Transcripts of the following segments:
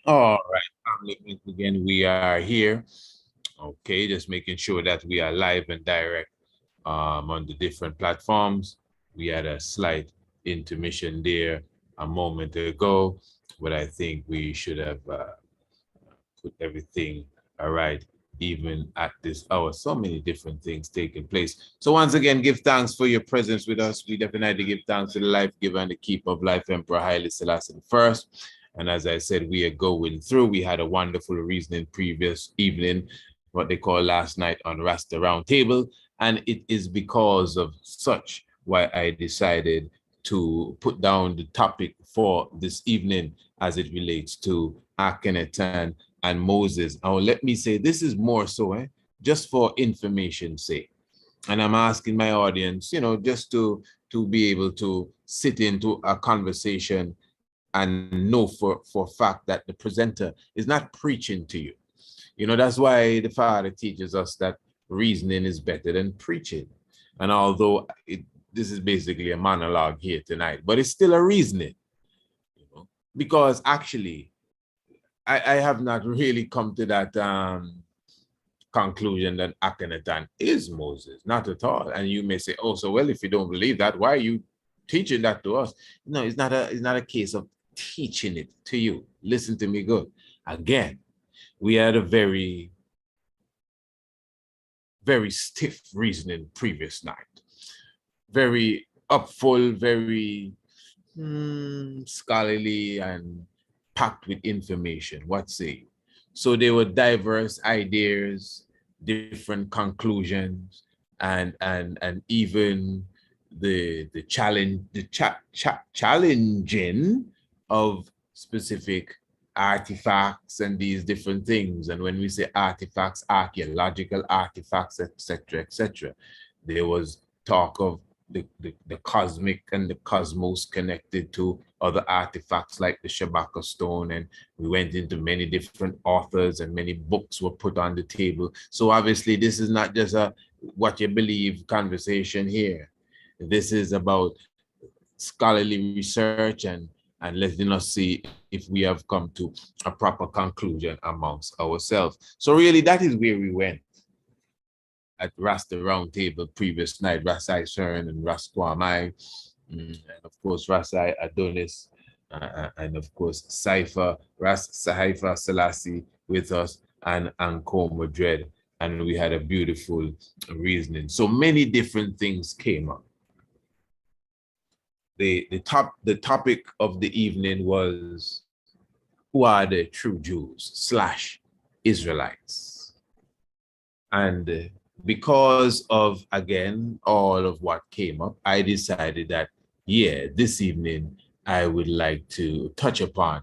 All right, family, once again, we are here. Okay, just making sure that we are live and direct on the different platforms. We had a slight intermission there a moment ago, but I think we should have put everything all right, even at this hour. So many different things taking place. So once again, give thanks for your presence with us. We definitely give thanks to the life giver and the keeper of life, Emperor Haile Selassie I. And as I said, we are going through. We had a wonderful reasoning previous evening, what they call last night on Rasta Roundtable. And it is because of such why I decided to put down the topic for this evening as it relates to Akhenaten and Moses. Oh, let me say, this is more so, just for information's sake. And I'm asking my audience, just to be able to sit into a conversation and know for a fact that the presenter is not preaching to you. That's why the Father teaches us that reasoning is better than preaching. And although this is basically a monologue here tonight, but it's still a reasoning, because actually, I have not really come to that conclusion that Akhenaten is Moses, not at all. And you may say, oh, so well, if you don't believe that, why are you teaching that to us? No, it's not a case of teaching it to you. Listen to me good. Again, we had a very, very stiff reasoning previous night. Very upful, very scholarly and packed with information. What say? So there were diverse ideas, different conclusions, and even the challenging of specific artifacts and these different things. And when we say artifacts, archaeological artifacts, etc., there was talk of the cosmic and the cosmos connected to other artifacts like the Shabaka stone, and we went into many different authors and many books were put on the table. So obviously this is not just a what you believe conversation here. This is about scholarly research and letting us see if we have come to a proper conclusion amongst ourselves. So really that is where we went at Rasta Roundtable previous night, Ras Eisern and Ras Kwamai, and of course Ras Adonis, and of course Cypher, Ras Sahaifa Selassie with us, and Anko Madrid, and we had a beautiful reasoning. So many different things came up. The topic of the evening was, who are the true Jews / Israelites? And because of, again, all of what came up, I decided that, yeah, this evening, I would like to touch upon,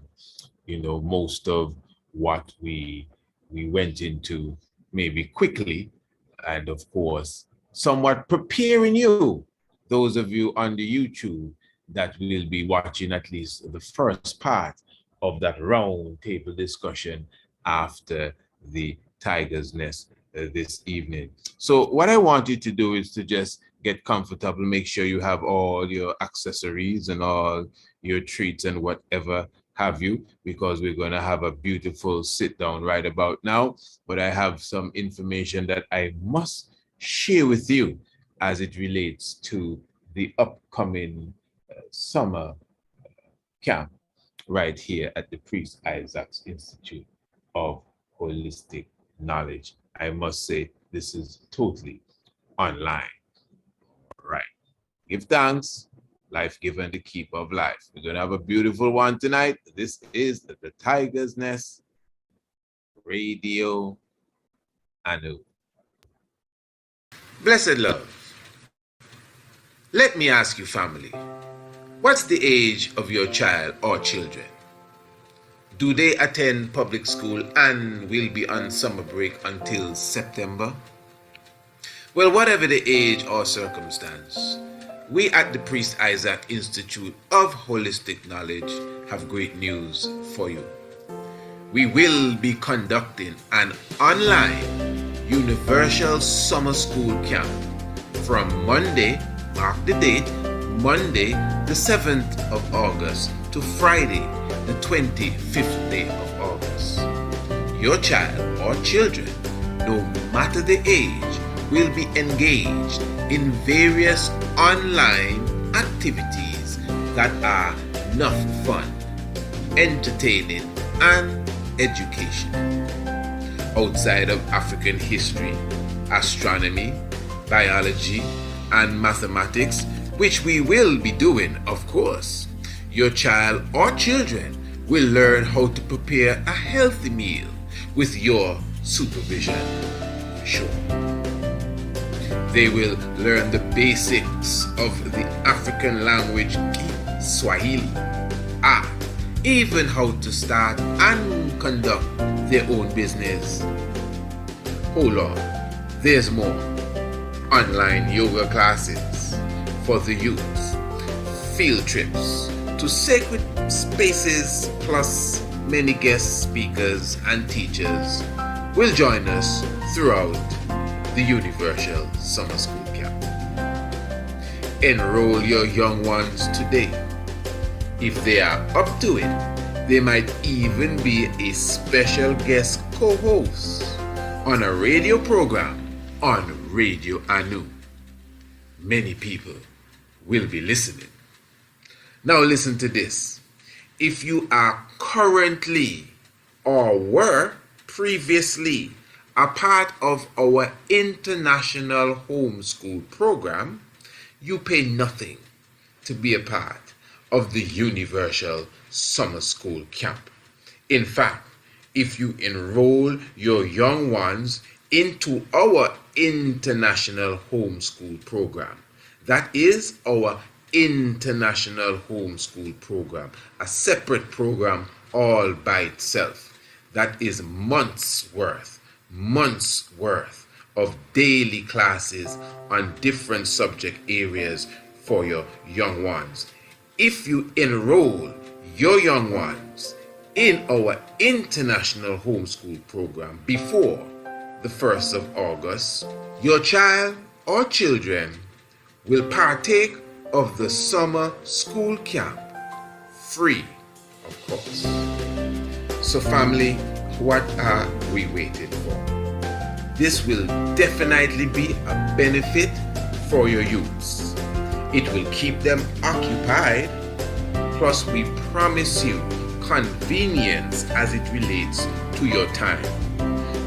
most of what we went into maybe quickly, and of course, somewhat preparing you, those of you on the YouTube that will be watching at least the first part of that round table discussion after the Tiger's Nest this evening. So what I want you to do is to just get comfortable, make sure you have all your accessories and all your treats and whatever have you, because we're going to have a beautiful sit down right about now. But I have some information that I must share with you as it relates to the upcoming summer camp right here at the Priest Isaac's Institute of Holistic Knowledge. I must say, this is totally online. Right. Give thanks, life given, the keeper of life. We're going to have a beautiful one tonight. This is the Tiger's Nest Radio Anu. Blessed love, let me ask you, family, what's the age of your child or children? Do they attend public school and will be on summer break until September? Well, whatever the age or circumstance, we at the Priest Isaac Institute of Holistic Knowledge have great news for you. We will be conducting an online Universal Summer School Camp from Monday, mark the date, Monday the 7th of August to Friday the 25th day of August. Your child or children, no matter the age, will be engaged in various online activities that are enough fun, entertaining, and educational. Outside of African history, astronomy, biology, and mathematics, which we will be doing, of course, your child or children will learn how to prepare a healthy meal with your supervision, for sure. They will learn the basics of the African language Swahili, even how to start and conduct their own business. Hold on, there's more. Online yoga classes for the youth, field trips to sacred spaces, plus many guest speakers and teachers will join us throughout the Universal Summer School Camp. Enroll your young ones today. If they are up to it, they might even be a special guest co-host on a radio program on Radio Anu. Many people will be listening. Now listen to this. If you are currently or were previously a part of our international homeschool program, you pay nothing to be a part of the Universal Summer School Camp. In fact, if you enroll your young ones into our international homeschool program, that is our international homeschool program, a separate program all by itself, that is months worth of daily classes on different subject areas for your young ones. If you enroll your young ones in our international homeschool program before the 1st of August, your child or children will partake of the summer school camp free, of course. So family, what are we waiting for? This will definitely be a benefit for your youths. It will keep them occupied, plus we promise you convenience as it relates to your time.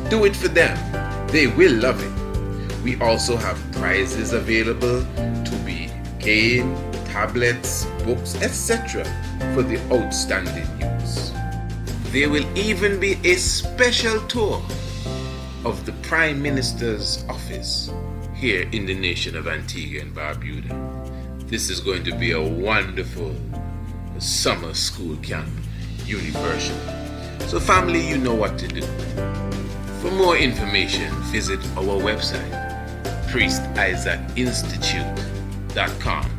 Do it for them. They will love it. We also have prizes available to be gained, tablets, books, etc. for the outstanding youths. There will even be a special tour of the Prime Minister's office here in the nation of Antigua and Barbuda. This is going to be a wonderful summer school camp, Universal. So family, you know what to do. For more information, visit our website, priestisaacinstitute.com.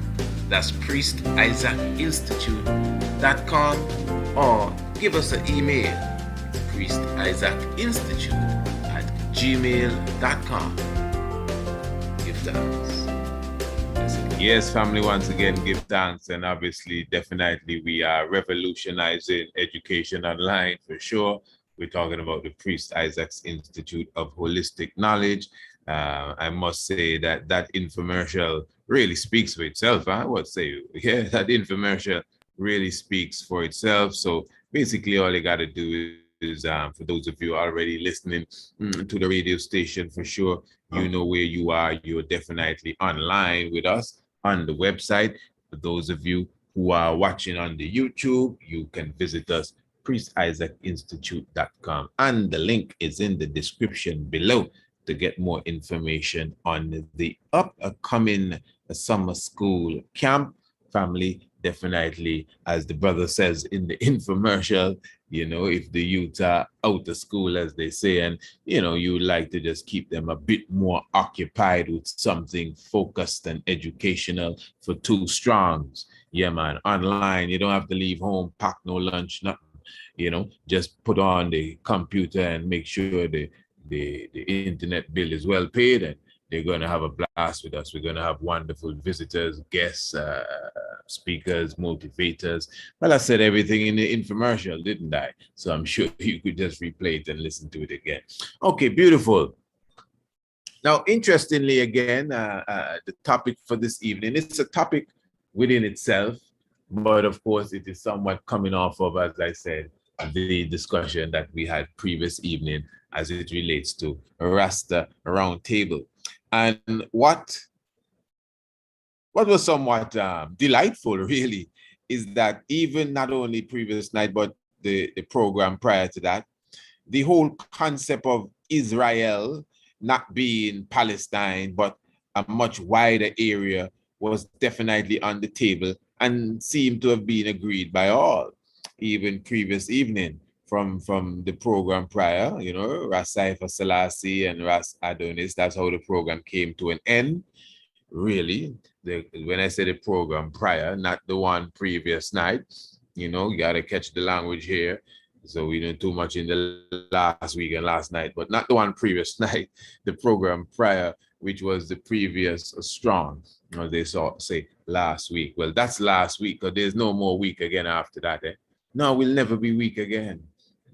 That's priestisaacinstitute.com, or give us an email, priestisaacinstitute@gmail.com. Give thanks. Yes, family, once again, give thanks. And obviously, definitely, we are revolutionizing education online for sure. We're talking about the Priest Isaac's Institute of Holistic Knowledge. I must say that that infomercial really speaks for itself. I would say, yeah, that infomercial really speaks for itself. So basically, all you got to do is, for those of you already listening to the radio station, for sure, you know where you are. You're definitely online with us on the website. For those of you who are watching on the YouTube, you can visit us, priestisaacinstitute.com, and the link is in the description below to get more information on the upcoming summer school camp. Family, definitely, as the brother says in the infomercial, you know, if the youth are out of school, as they say, and, you know, you like to just keep them a bit more occupied with something focused and educational for two strongs. Yeah, man, online, you don't have to leave home, pack no lunch, nothing. You know, just put on the computer and make sure the internet bill is well paid, and They're going to have a blast with us. We're going to have wonderful visitors, guests, speakers, motivators. Well, I said everything in the infomercial, didn't I? So I'm sure you could just replay it and listen to it again. Okay, beautiful. Now, interestingly, again, the topic for this evening, it's a topic within itself, but of course, it is somewhat coming off of, as I said, the discussion that we had previous evening as it relates to Rasta Roundtable. And what was somewhat delightful, really, is that even not only previous night, but the program prior to that, the whole concept of Israel not being Palestine, but a much wider area was definitely on the table and seemed to have been agreed by all, even previous evening from the program prior, you know, Ras Eisern, Selassie and Ras Adonis. That's how the program came to an end. Really, when I say the program prior, not the one previous night, you know, you got to catch the language here. So we didn't too much in the last week and last night, but not the one previous night, the program prior, which was the previous strong, or they say last week. Well, that's last week, because there's no more week again after that. Eh? No, we'll never be weak again.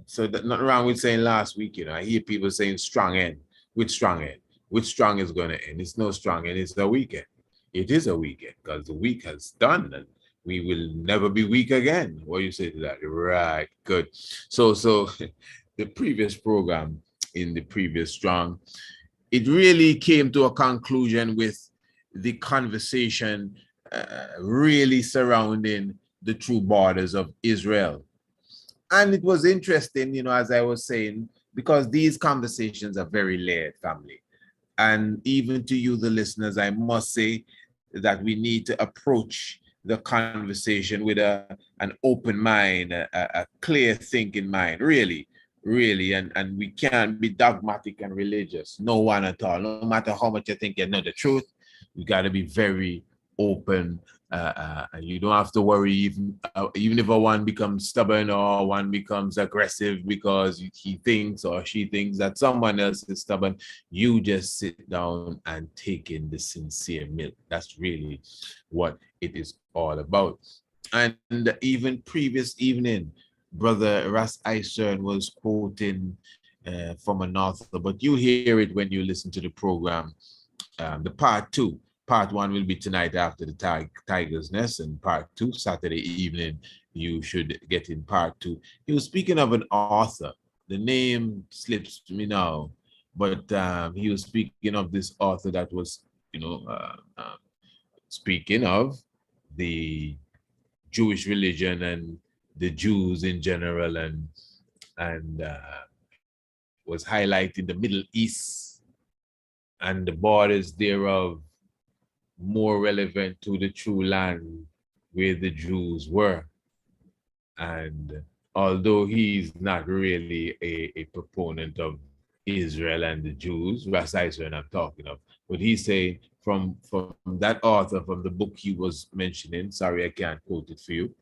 So that, nothing wrong with saying last week, you know. I hear people saying strong end, with strong end. Which strong is going to end? It's no strong end, it's a weekend. It is a weekend because the week has done and we will never be weak again. What do you say to that? Right, good. So the previous program in the previous strong, it really came to a conclusion with the conversation really surrounding the true borders of Israel. And it was interesting, you know, as I was saying, because these conversations are very layered, family. And even to you, the listeners, I must say that we need to approach the conversation with an open mind, a clear thinking mind, really, and we can't be dogmatic and religious, no one at all. No matter how much you think you know the truth, you got to be very open. And you don't have to worry even if one becomes stubborn or one becomes aggressive because he thinks or she thinks that someone else is stubborn. You just sit down and take in the sincere milk. That's really what it is all about. And even previous evening, Brother Ras Eisern was quoting from an author, but you hear it when you listen to the program, the part two. Part one will be tonight after the Tiger's Nest, and part two, Saturday evening, you should get in part two. He was speaking of an author. The name slips me now, but he was speaking of this author that was, you know, speaking of the Jewish religion and the Jews in general, and was highlighting the Middle East and the borders thereof, more relevant to the true land where the Jews were. And although he's not really a proponent of Israel and the Jews, Ras Eisern I'm talking of, but he's saying from that author, from the book he was mentioning, sorry I can't quote it for you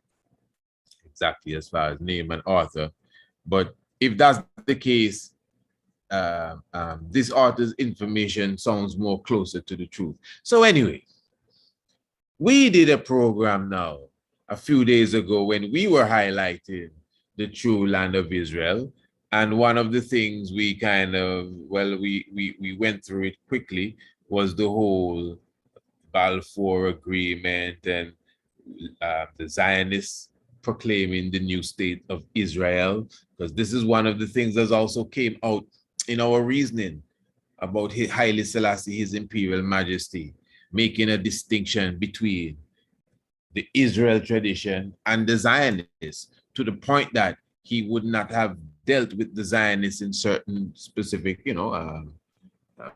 exactly as far as name and author, but if that's the case, this author's information sounds more closer to the truth. So anyway, we did a program now a few days ago when we were highlighting the true land of Israel. And one of the things we kind of, well, we went through it quickly was the whole Balfour Agreement and the Zionists proclaiming the new state of Israel, because this is one of the things that also came out in our reasoning about Haile Selassie, His Imperial Majesty, making a distinction between the Israel tradition and the Zionists, to the point that he would not have dealt with the Zionists in certain specific, you know,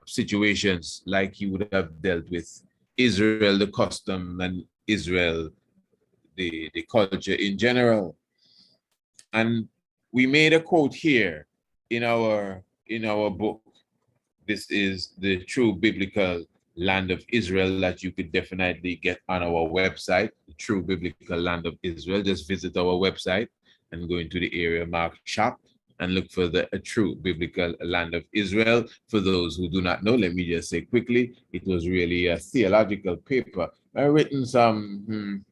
situations like he would have dealt with Israel, the custom, and Israel, the culture in general. And we made a quote here in our book. This is the true biblical land of Israel that you could definitely get on our website, the true biblical land of Israel. Just visit our website and go into the area marked shop, and look for the true biblical land of Israel. For those who do not know, let me just say quickly, it was really a theological paper. I written some,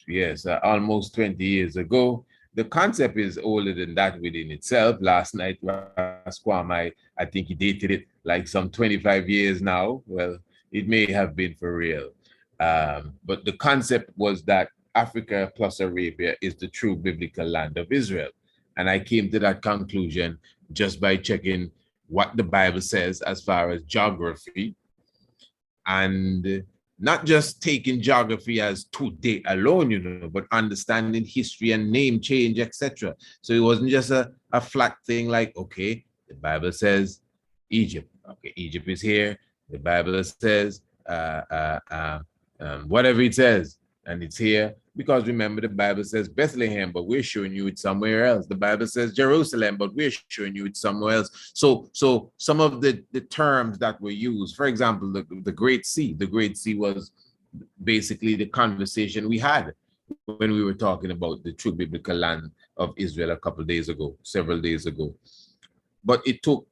yes, almost 20 years ago. The concept is older than that within itself. Last night, Rasquam, I think he dated it like some 25 years now. Well, it may have been for real. But the concept was that Africa plus Arabia is the true biblical land of Israel. And I came to that conclusion just by checking what the Bible says as far as geography, and not just taking geography as today alone, but understanding history and name change, etc. So it wasn't just a flat thing like, okay, the Bible says Egypt. Okay, Egypt is here. The Bible says whatever it says, and it's here. Because remember, the Bible says Bethlehem, but we're showing you it's somewhere else. The Bible says Jerusalem, but we're showing you it's somewhere else. So some of the terms that were used, for example, the Great Sea. The Great Sea was basically the conversation we had when we were talking about the true biblical land of Israel a couple of days ago, several days ago. But it took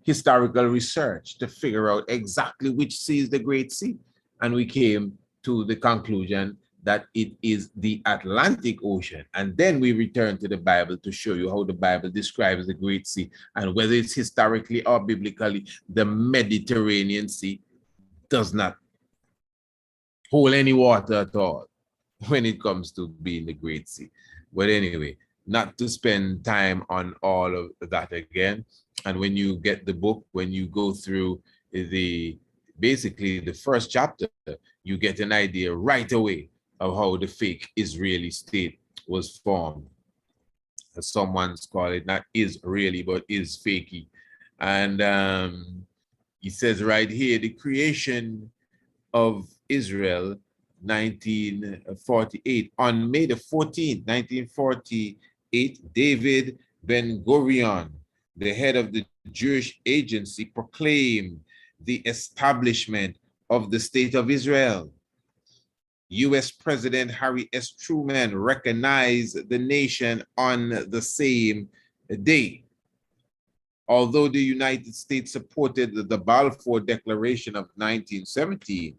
historical research to figure out exactly which sea is the Great Sea. And we came to the conclusion that it is the Atlantic Ocean. And then we return to the Bible to show you how the Bible describes the Great Sea, and whether it's historically or biblically, the Mediterranean Sea does not hold any water at all when it comes to being the Great Sea. But anyway, not to spend time on all of that again. And when you get the book, when you go through basically the first chapter, you get an idea right away of how the fake Israeli state was formed. As someone's called it, not is really, but is fakey. And he says right here, the creation of Israel, 1948. On May the 14th, 1948, David Ben-Gurion, the head of the Jewish agency, proclaimed the establishment of the state of Israel. US President Harry S. Truman recognized the nation on the same day. Although the United States supported the Balfour Declaration of 1917,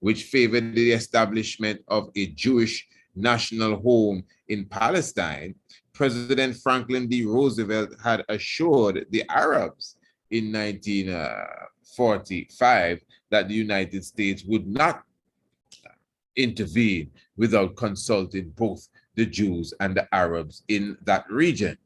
which favored the establishment of a Jewish national home in Palestine, President Franklin D. Roosevelt had assured the Arabs in 1945 that the United States would not intervene without consulting both the Jews and the Arabs in that region.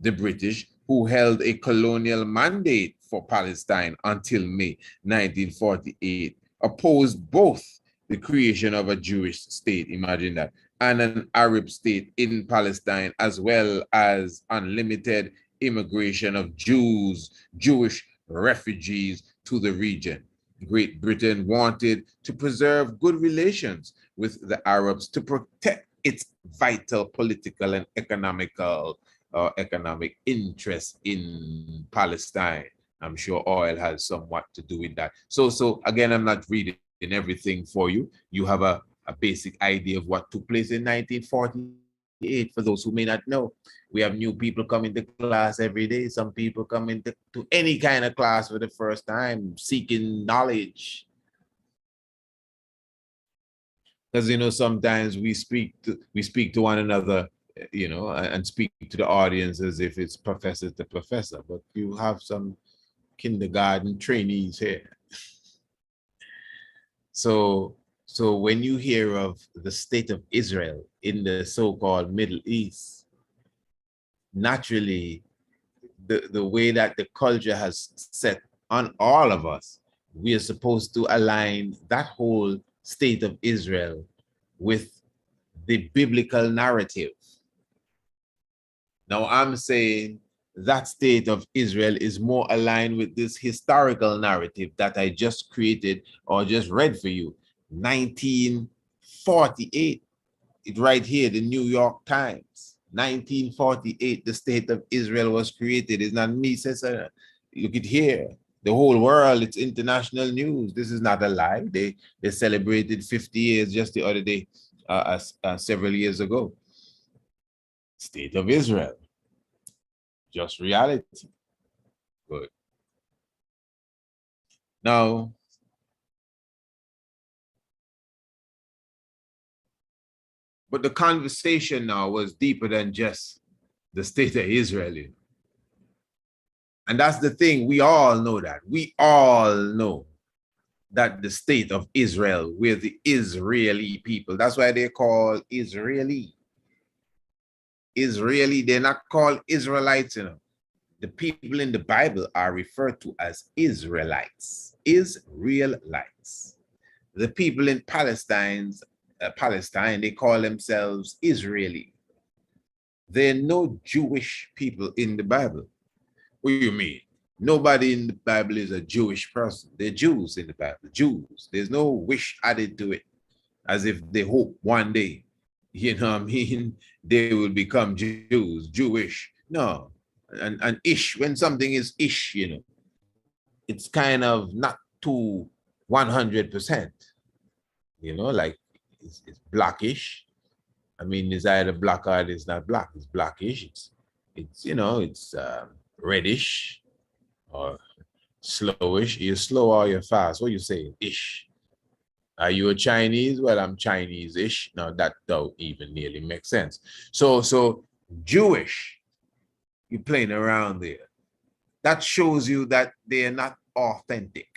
The British, who held a colonial mandate for Palestine until May 1948, opposed both the creation of a Jewish state, imagine that, and an Arab state in Palestine, as well as unlimited immigration of Jewish refugees to the region. Great Britain wanted to preserve good relations with the Arabs to protect its vital political and economic interests in Palestine. I'm sure oil has somewhat to do with that. So again, I'm not reading everything for you. You have a basic idea of what took place in 1948. For those who may not know, we have new people coming to class every day. Some people come into any kind of class for the first time, seeking knowledge. Because sometimes we speak to one another, and speak to the audience as if it's professor to professor. But you have some kindergarten trainees here. So when you hear of the state of Israel in the so-called Middle East, naturally, the way that the culture has set on all of us, we are supposed to align that whole state of Israel with the biblical narrative. Now, I'm saying that state of Israel is more aligned with this historical narrative that I just created or just read for you. 1948, it right here, the New York Times. 1948, the state of Israel was created. It's not me, Cesar. Look at here. The whole world, it's international news. This is not a lie. They celebrated 50 years just the other day, several years ago. State of Israel. Just reality. Good. Now, but the conversation now was deeper than just the state of Israel. And that's the thing. We all know that. We all know that the state of Israel, we're the Israeli people. That's why they're called Israeli. Israeli, they're not called Israelites, The people in the Bible are referred to as Israelites. Israelites. The people in Palestine, they call themselves Israeli. There are no Jewish people in the Bible. What do you mean? Nobody in the Bible is a Jewish person. They're Jews in the Bible, Jews. There's no wish added to it, as if they hope one day, they will become Jews, Jewish. No. And ish, when something is ish, it's kind of not too 100%, like it's blackish. I mean, it's either black or it's not black. It's blackish. It's reddish or slowish. You're slow or you're fast. What you say? Ish. Are you a Chinese? Well, I'm Chinese-ish. Now that don't even nearly make sense. So Jewish, you're playing around there. That shows you that they're not authentic.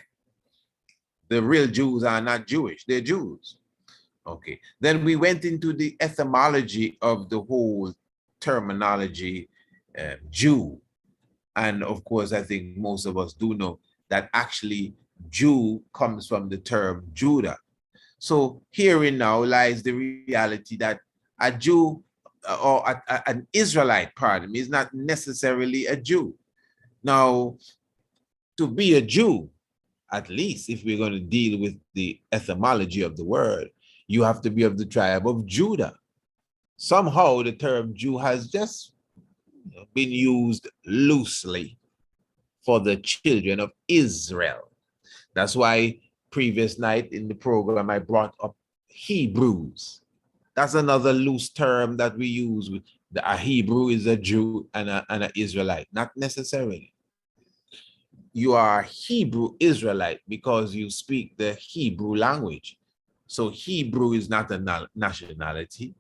The real Jews are not Jewish. They're Jews. Okay. Then we went into the etymology of the whole terminology, Jew. And of course, I think most of us do know that actually Jew comes from the term Judah. So herein now lies the reality that a Jew or an Israelite, pardon me, is not necessarily a Jew. Now, to be a Jew, at least if we're going to deal with the etymology of the word, you have to be of the tribe of Judah. Somehow the term Jew has just been used loosely for the children of Israel. That's why previous night in the program, I brought up Hebrews. That's another loose term that we use. A Hebrew is a Jew and an Israelite. Not necessarily. You are a Hebrew Israelite because you speak the Hebrew language. So Hebrew is not a nationality.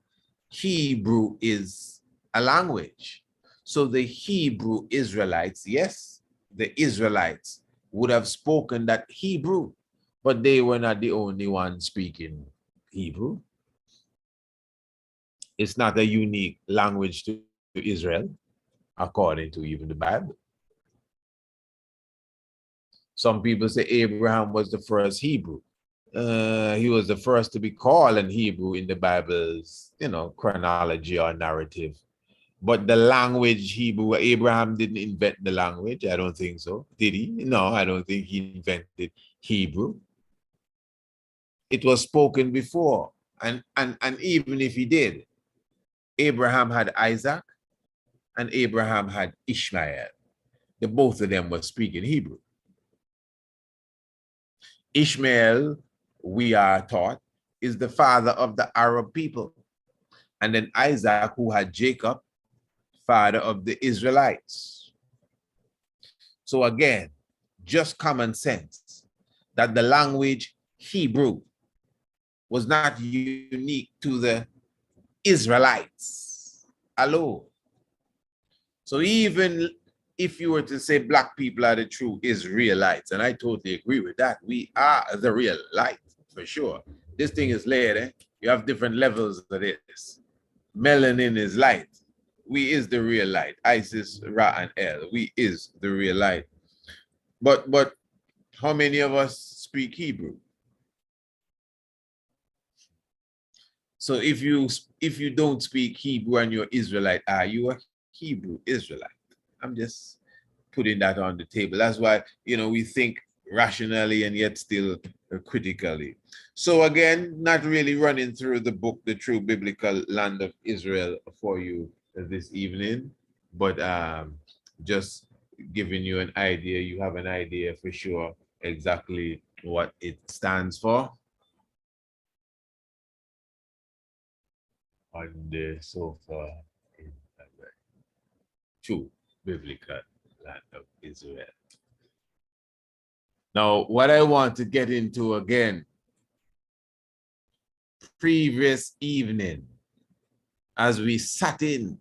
Hebrew is a language. So the Hebrew Israelites, yes, the Israelites would have spoken that Hebrew, but they were not the only ones speaking Hebrew. It's not a unique language to Israel, according to even the Bible. Some people say Abraham was the first Hebrew. He was the first to be called in Hebrew in the Bible's, chronology or narrative. But the language Hebrew, Abraham didn't invent the language. I don't think so. Did he? No, I don't think he invented Hebrew. It was spoken before. And even if he did, Abraham had Isaac and Abraham had Ishmael. The both of them were speaking Hebrew. Ishmael, we are taught, is the father of the Arab people. And then Isaac, who had Jacob, father of the Israelites. So again, just common sense that the language Hebrew was not unique to the Israelites alone. So even if you were to say black people are the true Israelites, and I totally agree with that, we are the real light for sure. This thing is layered, eh? You have different levels of this. Melanin is light. We is the real light. Isis, Ra, and El. We is the real light. But how many of us speak Hebrew? So if you don't speak Hebrew and you're Israelite, are you a Hebrew Israelite? I'm just putting that on the table. That's why, we think rationally and yet still critically. So again, not really running through the book, The True Biblical Land of Israel for you this evening, but just giving you an idea. You have an idea for sure exactly what it stands for. On the sofa. True. biblical land of Israel. Now, what I want to get into again, previous evening, as we sat in,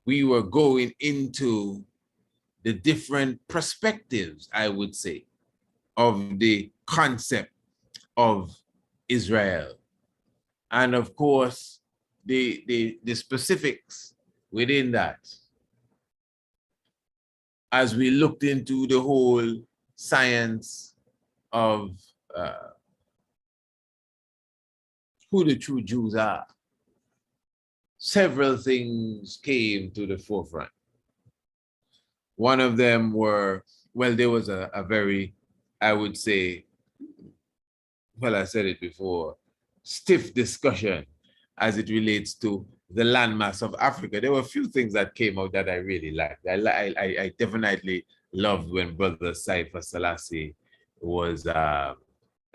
we were going into the different perspectives, I would say, of the concept of Israel. And of course, the specifics within that. As we looked into the whole science of who the true Jews are, several things came to the forefront. One of them were, well, there was a very, I would say, well, I said it before, stiff discussion as it relates to the landmass of Africa. There were a few things that came out that I really liked. I definitely loved when Brother Cypher Selassie was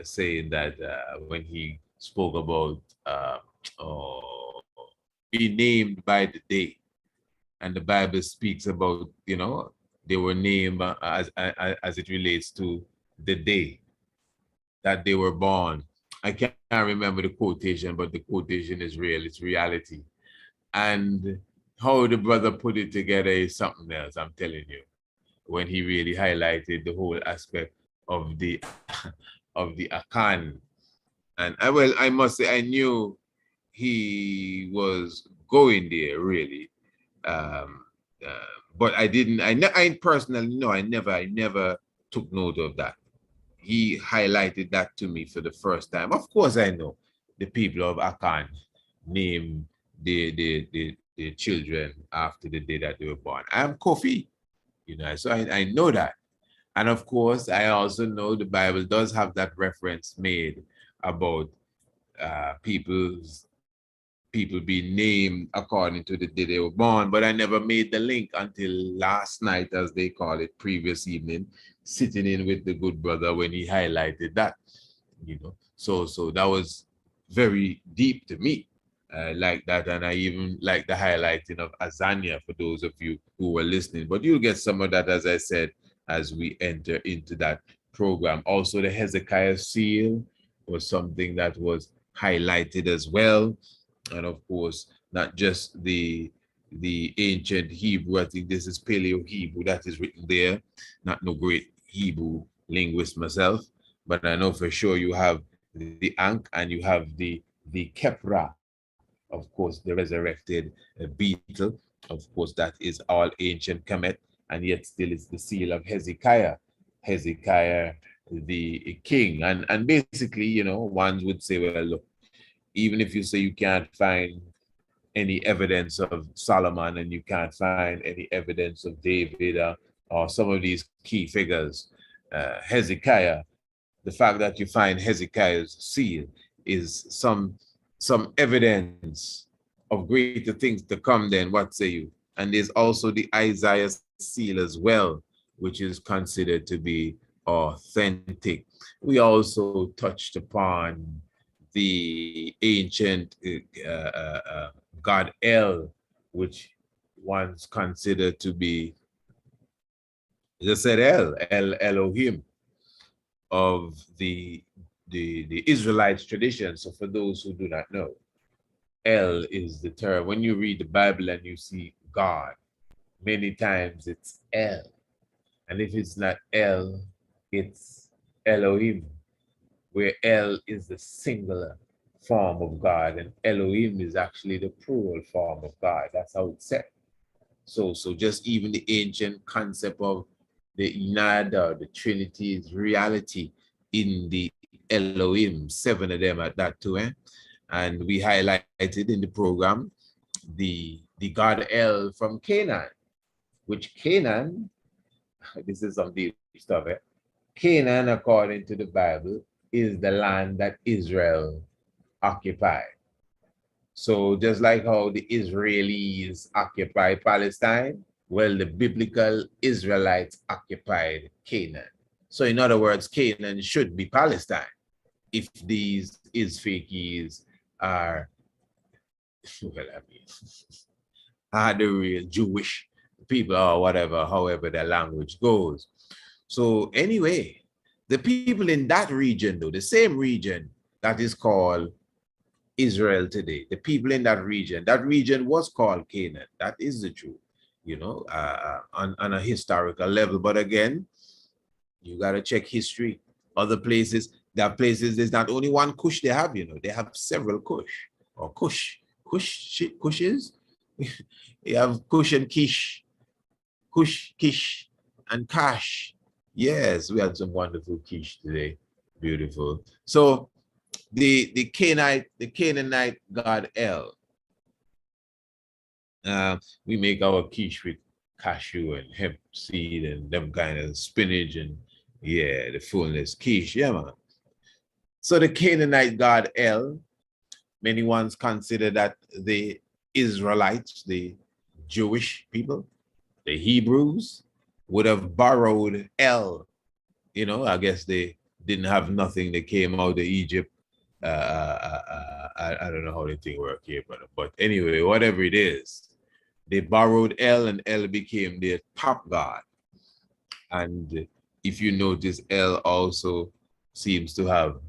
saying that when he spoke about being named by the day. And the Bible speaks about, you know, they were named as it relates to the day that they were born. I can't remember the quotation, but the quotation is real, it's reality. And how the brother put it together is something else, I'm telling you, when he really highlighted the whole aspect of the of the Akan. And I must say, I knew he was going there really. But I personally, no, I never took note of that. He highlighted that to me for the first time. Of course, I know the people of Akan name the children after the day that they were born. I'm Kofi, you know, so I know that. And of course, I also know the Bible does have that reference made about people being named according to the day they were born, but I never made the link until last night, as they call it, previous evening, sitting in with the good brother when he highlighted that, you know. So that was very deep to me. I like that, and I even like the highlighting of Azania for those of you who were listening. But you'll get some of that, as I said, as we enter into that program. Also, the Hezekiah seal was something that was highlighted as well. And of course, not just the ancient Hebrew. I think this is Paleo Hebrew that is written there. Not no great Hebrew linguist myself, but I know for sure you have the Ankh and you have the Kepra, of course, the resurrected beetle. Of course, that is all ancient Kemet, and yet still is the seal of Hezekiah. Hezekiah, the king. And basically, you know, one would say, well, look, even if you say you can't find any evidence of Solomon and you can't find any evidence of David or some of these key figures, Hezekiah, the fact that you find Hezekiah's seal is some evidence of greater things to come then, what say you? And there's also the Isaiah seal as well, which is considered to be authentic. We also touched upon the ancient God L, which once considered to be, just said Elohim of the Israelites tradition. So for those who do not know, El is the term. When you read the Bible and you see God, many times it's El. And if it's not El, it's Elohim, where El is the singular form of God and Elohim is actually the plural form of God. That's how it's set. So just even the ancient concept of the Inad or the Trinity is reality in the Elohim, 7 of them at that too. And we highlighted in the program the God El from Canaan, which Canaan, this is some deep stuff. Canaan, according to the Bible, is the land that Israel occupied. So just like how the Israelis occupy Palestine, well, the biblical Israelites occupied Canaan. So in other words, Canaan should be Palestine if these Isfaki's are, well, I mean, are the real Jewish people or whatever, however their language goes. So anyway, the people in that region, though, the same region that is called Israel today, the people in that region was called Canaan. That is the truth, you know, on a historical level. But again, you got to check history. Other places, there are places, there's not only one Kush they have, you know, they have several Kush or Kushes. You have Kush and Kish, Kush, Kish, and Kash. Yes, we had some wonderful Kish today. Beautiful. So the Canaanite God L. We make our quiche with cashew and hemp seed and them kind of spinach and yeah, the fullness quiche, yeah, man. So the Canaanite God L, many ones consider that the Israelites, the Jewish people, the Hebrews, would have borrowed L. You know, I guess they didn't have nothing. They came out of Egypt. I don't know how the thing work here, but anyway, whatever it is, they borrowed L and L became their top god. And if you notice, L also seems to have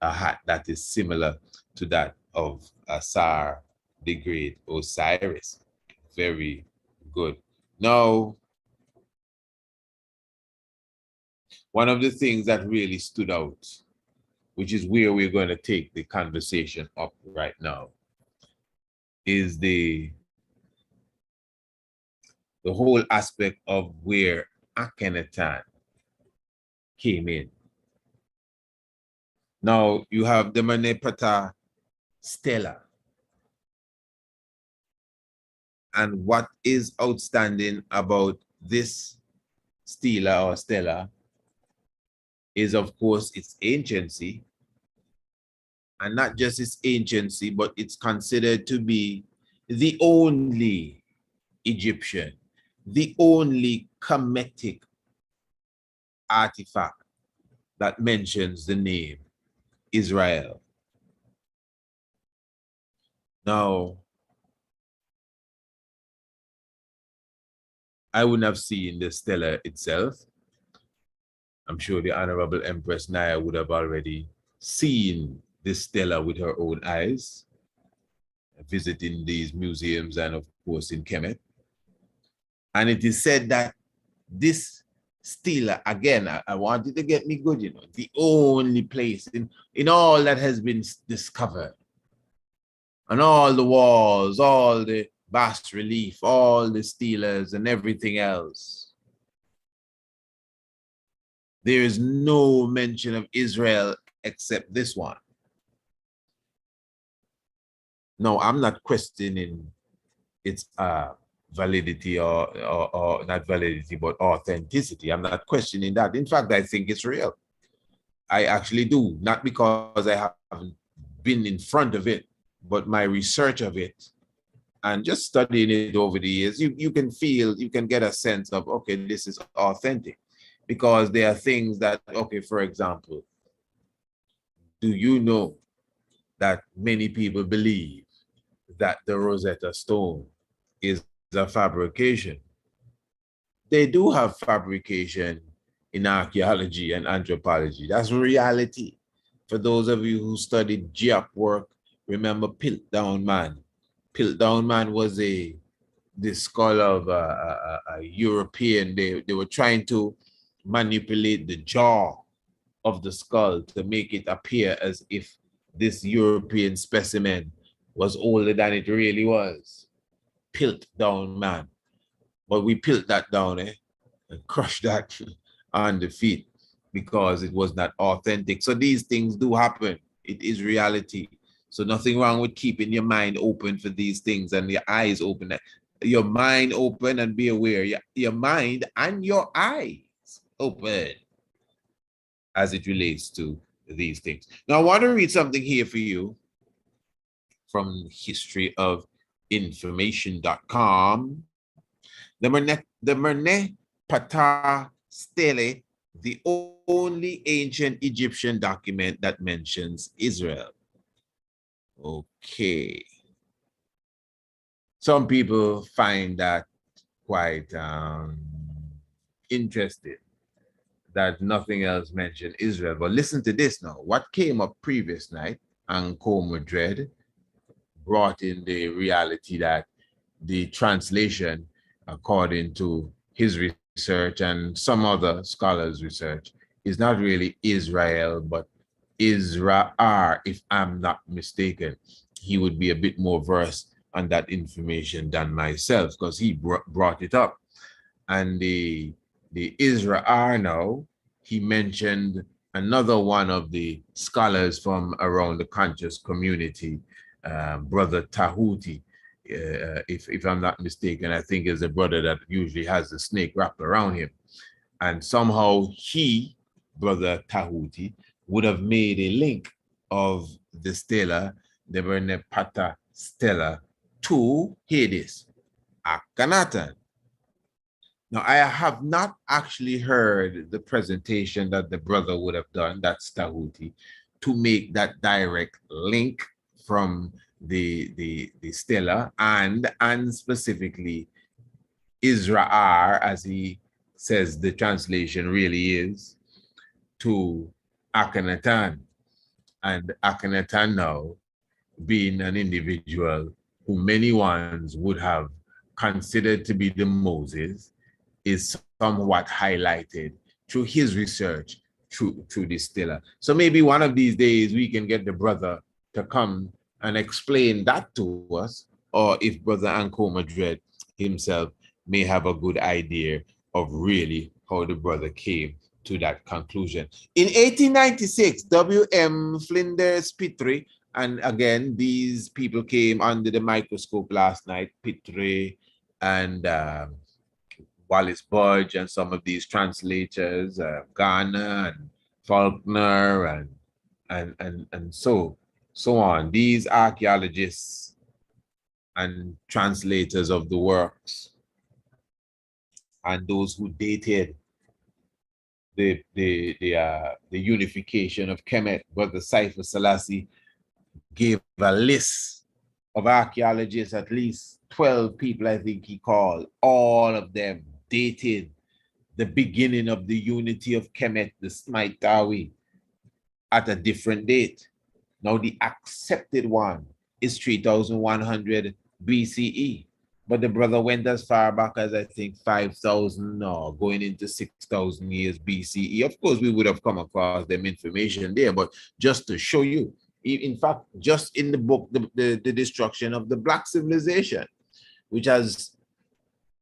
a hat that is similar to that of Asar, the great Osiris. Very good. Now, one of the things that really stood out, which is where we're going to take the conversation up right now, is the whole aspect of where Akhenaten came in. Now, you have the Manepata Stela. And what is outstanding about this stela is, of course, its anciency. And not just its anciency, but it's considered to be the only Egyptian, the only Kemetic artifact that mentions the name Israel. Now, I wouldn't have seen the stela itself. I'm sure the Honorable Empress Naya would have already seen this stela with her own eyes, visiting these museums and of course in Kemet. And it is said that this stela, again, I wanted to get me good, you know, the only place in all that has been discovered, on all the walls, all the bas relief, all the stelas and everything else, there is no mention of Israel except this one. No, I'm not questioning its validity or not validity, but authenticity. I'm not questioning that. In fact, I think it's real. I actually do, not because I haven't been in front of it, but my research of it and just studying it over the years, you can feel, you can get a sense of, okay, this is authentic. Because there are things that, okay, for example, do you know that many people believe that the Rosetta Stone is a fabrication? They do have fabrication in archaeology and anthropology. That's reality. For those of you who studied geop work, remember Piltdown Man. Piltdown Man was the scholar of a European. They were trying to manipulate the jaw of the skull to make it appear as if this European specimen was older than it really was. Piltdown Man. But we pilt that down, and crushed that on the feet because it was not authentic. So these things do happen. It is reality. So nothing wrong with keeping your mind open for these things and your eyes open. Your mind open and be aware. Your mind and your eyes open as it relates to these things. Now, I want to read something here for you from history of information.com. The Merne Patah Stele, the only ancient Egyptian document that mentions Israel. Okay. Some people find that, quite interested that nothing else mentioned Israel. But listen to this now. What came up previous night, Ankoma Dread brought in the reality that the translation, according to his research and some other scholars' research, is not really Israel, but Israel, if I'm not mistaken. He would be a bit more versed on that information than myself because he brought it up. And the Israel now, he mentioned another one of the scholars from around the conscious community, Brother Tahuti, if I'm not mistaken. I think is a brother that usually has a snake wrapped around him. And somehow he, Brother Tahuti, would have made a link of the stela, the Bernepata stela, to Hades, Akhenaten. Now, I have not actually heard the presentation that the brother would have done, that's Tahuti, to make that direct link from the stela and specifically Israel, as he says the translation really is, to Akhenaten. And Akhenaten now being an individual who many ones would have considered to be the Moses is somewhat highlighted through his research through this stela. So maybe one of these days we can get the brother to come and explain that to us, or if Brother Ankoma Dread himself may have a good idea of really how the brother came to that conclusion. In 1896, W.M. Flinders Petrie, and again, these people came under the microscope last night, Petrie and Wallace Budge and some of these translators, Garner and Faulkner and so on. These archaeologists and translators of the works and those who dated the unification of Kemet, but the Cipher Selassie gave a list of archaeologists, at least 12 people, I think he called, all of them dated the beginning of the unity of Kemet, the Smitawi, at a different date. Now, the accepted one is 3100 BCE. But the brother went as far back as, I think, 5,000 or going into 6,000 years BCE. Of course, we would have come across them information there, but just to show you, in fact, just in the book, the destruction of the Black civilization, which has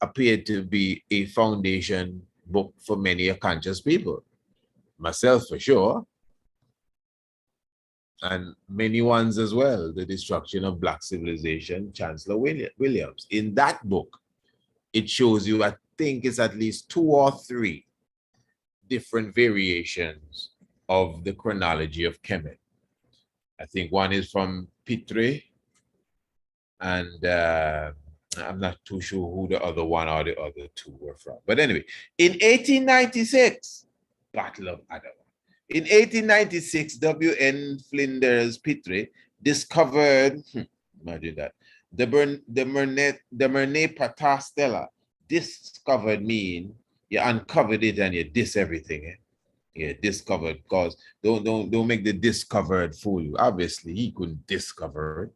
appeared to be a foundation book for many conscious people, myself for sure, and many ones as well, the destruction of Black civilization, Chancellor Williams. In that book, it shows you, I think it's at least 2 or 3 different variations of the chronology of Kemet. I think one is from Petrie, and I'm not too sure who the other one or the other 2 were from. But anyway, in 1896, Battle of Adwa. In 1896, W.N. Flinders Petrie discovered, imagine that, the Merneptah stela. Discovered mean you uncovered it and you dis everything. Eh? Yeah, discovered, because don't make the discovered fool you. Obviously, he couldn't discover it.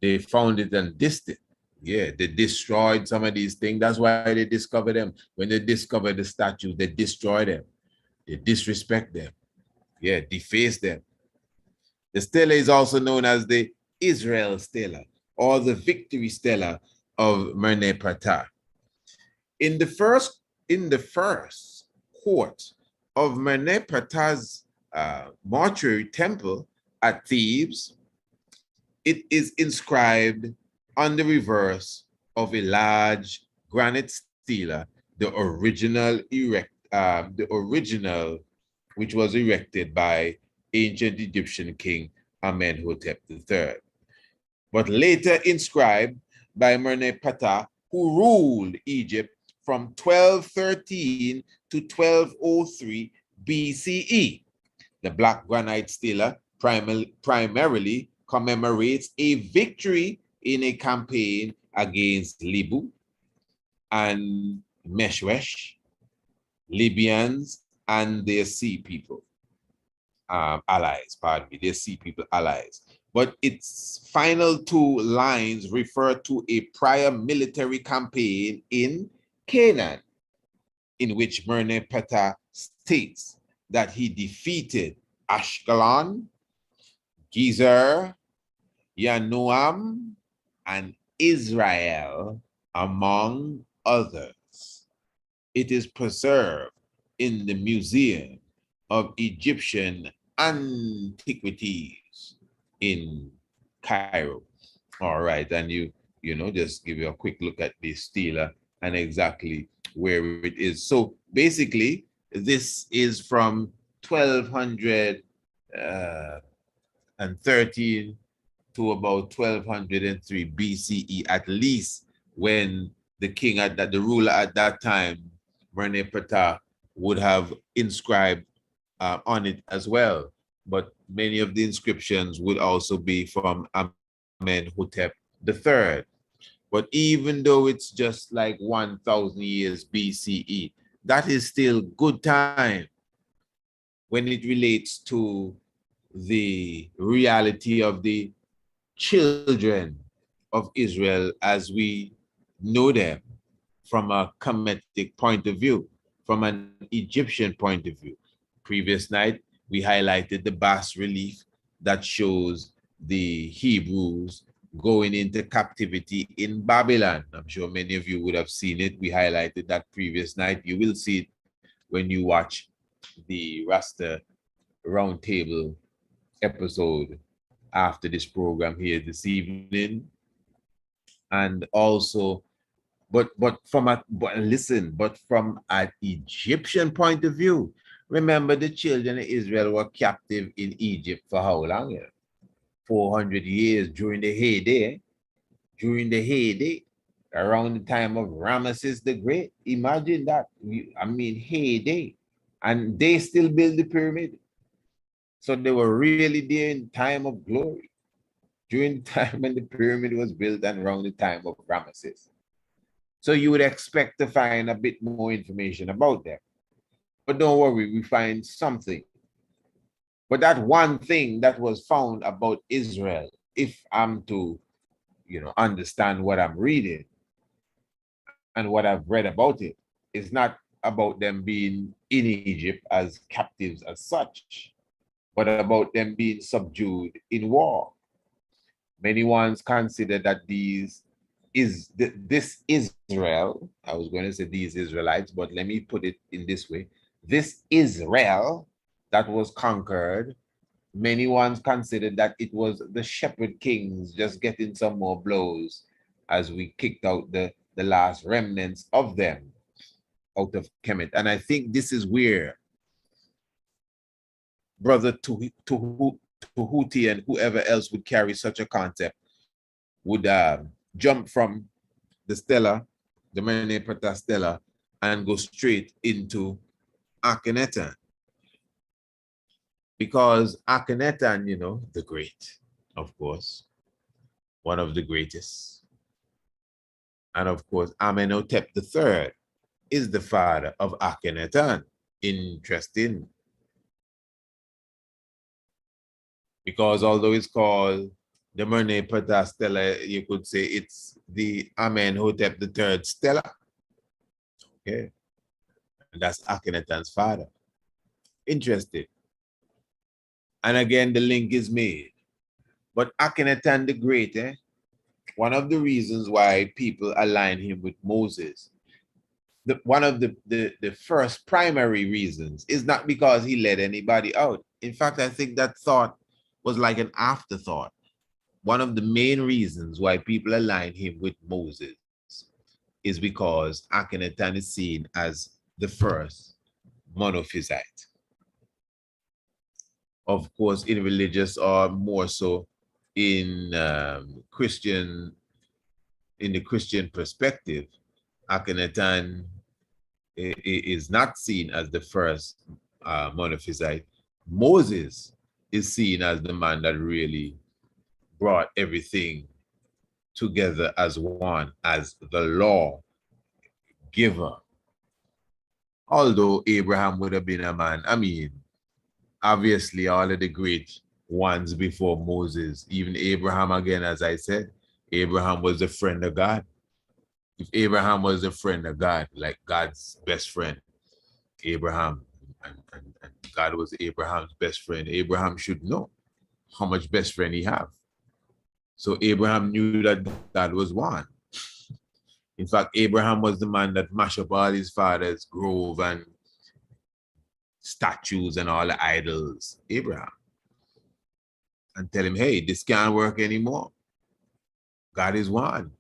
They found it and dissed it. Yeah, they destroyed some of these things. That's why they discovered them. When they discovered the statues, they destroyed them. They disrespect them. Yeah, deface them. The stela is also known as the Israel stela or the victory stela of Merneptah. In the first court of Merneptah's mortuary temple at Thebes, it is inscribed on the reverse of a large granite stela, the original, which was erected by ancient Egyptian king Amenhotep III, but later inscribed by Merneptah, who ruled Egypt from 1213 to 1203 BCE. The black granite stela primarily commemorates a victory in a campaign against Libu, and Meshwesh, Libyans, and their sea people, allies, pardon me, their sea people allies. But its final two lines refer to a prior military campaign in Canaan, in which Amenhotep states that he defeated Ashkelon, Gezer, Yanoam, and Israel, among others. It is preserved in the Museum of Egyptian Antiquities in Cairo. All right, and just give you a quick look at the stela and exactly where it is. So basically, this is from 1213 to about 1203 BCE, at least, when the king the ruler at that time, Amenhotep, would have inscribed on it as well. But many of the inscriptions would also be from Amenhotep III. But even though it's just like 1,000 years BCE, that is still good time when it relates to the reality of the children of Israel as we know them from a Kemetic point of view, from an Egyptian point of view. Previous night, we highlighted the bas relief that shows the Hebrews going into captivity in Babylon. I'm sure many of you would have seen it. We highlighted that previous night. You will see it when you watch the Rasta Roundtable episode after this program here this evening. And also, but from an Egyptian point of view, remember the children of Israel were captive in Egypt for how long? 400 years during the heyday. During the heyday, around the time of Ramesses the Great. Imagine that. Heyday. And they still build the pyramid. So they were really there in time of glory, during the time when the pyramid was built and around the time of Ramesses. So you would expect to find a bit more information about them. But don't worry, we find something. But that one thing that was found about Israel, if I'm to, understand what I'm reading and what I've read about it, is not about them being in Egypt as captives as such, but about them being subdued in war. Many ones consider that this Israel, I was going to say these Israelites, but let me put it in this way. This Israel that was conquered, many ones considered that it was the shepherd kings just getting some more blows as we kicked out the last remnants of them out of Kemet. And I think this is where Brother Tuhuti and whoever else would carry such a concept would jump from the stela, the Amenhotep stela, and go straight into Akhenaten. Because Akhenaten, the great, of course, one of the greatest. And of course, Amenhotep III is the father of Akhenaten. Interesting. Because although it's called the Amenhotep stela, you could say it's the Amenhotep III stela. Okay. And that's Akhenaten's father. Interesting. And again, the link is made. But Akhenaten the Great, one of the reasons why people align him with Moses, one of the first primary reasons is not because he led anybody out. In fact, I think that thought was like an afterthought. One of the main reasons why people align him with Moses is because Akhenaten is seen as the first monophysite. Of course, in religious or more so in Christian, in the Christian perspective, Akhenaten is not seen as the first monophysite. Moses is seen as the man that really brought everything together as one, as the law giver. Although Abraham would have been a man, I mean, obviously all of the great ones before Moses, even Abraham again, as I said, Abraham was a friend of God. If Abraham was a friend of God, like God's best friend, Abraham, and God was Abraham's best friend, Abraham should know how much best friend he have. So Abraham knew that God was one. In fact, Abraham was the man that mashed up all his father's grove and statues and all the idols. Abraham. And tell him, hey, this can't work anymore. God is one.